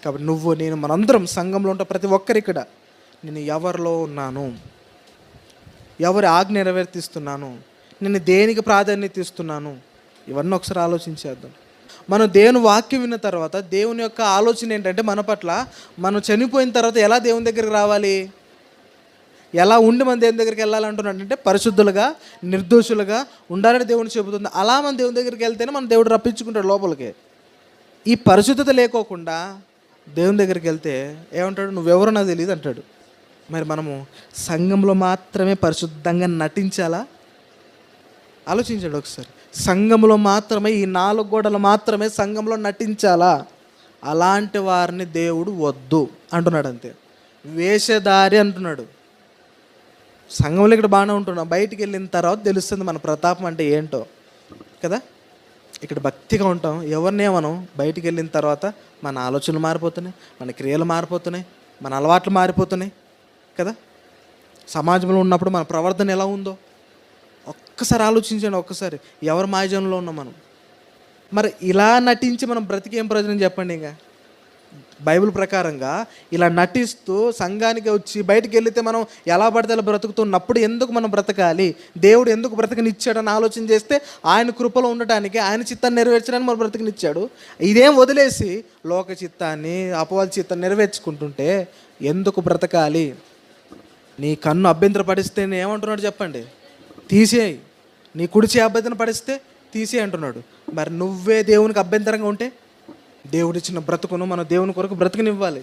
కాబట్టి నువ్వు నేను మనందరం సంఘంలో ఉంటే ప్రతి ఒక్కరి ఇక్కడ నేను ఎవరిలో ఉన్నాను, ఎవరి ఆజ్ఞ నెరవేర్తిస్తున్నాను, నేను దేనికి ప్రాధాన్యత ఇస్తున్నాను, ఇవన్నీ ఒకసారి ఆలోచించేద్దాం. మనం దేవుని వాక్యం విన్న తర్వాత దేవుని యొక్క ఆలోచన ఏంటంటే మన పట్ల మనం చనిపోయిన తర్వాత ఎలా దేవుని దగ్గరికి రావాలి, ఎలా ఉండి మన దేవుని దగ్గరికి వెళ్ళాలంటున్నాడు అంటే పరిశుద్ధులుగా నిర్దోషులుగా ఉండాలని దేవుని చెబుతుంది. అలా మన దేవుని దగ్గరికి వెళ్తేనే మన దేవుడు రప్పించుకుంటాడు లోపలికి. ఈ పరిశుద్ధత లేకోకుండా దేవుని దగ్గరికి వెళ్తే ఏమంటాడు, నువ్వెవరో నాకు తెలియదు అంటాడు. మరి మనము సంఘంలో మాత్రమే పరిశుద్ధంగా నటించాలా? ఆలోచించాడు ఒకసారి. సంఘంలో మాత్రమే, ఈ 4 గోడలు మాత్రమే సంఘంలో నటించాలా? అలాంటి వారిని దేవుడు వద్దు అంటున్నాడు. అంతే, వేషధారి అంటున్నాడు. సంఘంలో ఇక్కడ బాగానే ఉంటున్నాం, బయటికి వెళ్ళిన తర్వాత తెలుస్తుంది మన ప్రతాపం అంటే ఏంటో కదా. ఇక్కడ భక్తిగా ఉంటాం, ఎవరినేమనం, బయటికి వెళ్ళిన తర్వాత మన ఆలోచనలు మారిపోతున్నాయి, మన క్రియలు మారిపోతున్నాయి, మన అలవాట్లు మారిపోతున్నాయి కదా. సమాజంలో ఉన్నప్పుడు మన ప్రవర్తన ఎలా ఉందో ఒక్కసారి ఆలోచించండి. ఒక్కసారి ఎవరి మాయజంలో ఉన్నాం మనం. మరి ఇలా నటించి మనం బ్రతికి ఏం ప్రయోజనం చెప్పండి? ఇంకా బైబిల్ ప్రకారంగా ఇలా నటిస్తూ సంఘానికి వచ్చి బయటికి వెళితే మనం ఎలా పడితే అలా బ్రతుకుతున్నప్పుడు ఎందుకు మనం బ్రతకాలి? దేవుడు ఎందుకు బ్రతకనిచ్చాడని ఆలోచన చేస్తే ఆయన కృపలో ఉండటానికి, ఆయన చిత్తాన్ని నెరవేర్చడానికి మనం బ్రతకనిచ్చాడు. ఇదేం వదిలేసి లోక చిత్తాన్ని, అపవాద చిత్తాన్ని నెరవేర్చుకుంటుంటే ఎందుకు బ్రతకాలి? నీ కన్ను అభ్యంతరపడిస్తే ఏమంటున్నాడు చెప్పండి? తీసేయి. నీ కుడిచే అభ్యంతరం పడిస్తే తీసేయి అంటున్నాడు. మరి నువ్వే దేవునికి అభ్యంతరంగా ఉంటే దేవుడిచ్చిన బ్రతుకును మనం దేవుని కొరకు బ్రతుకునివ్వాలి.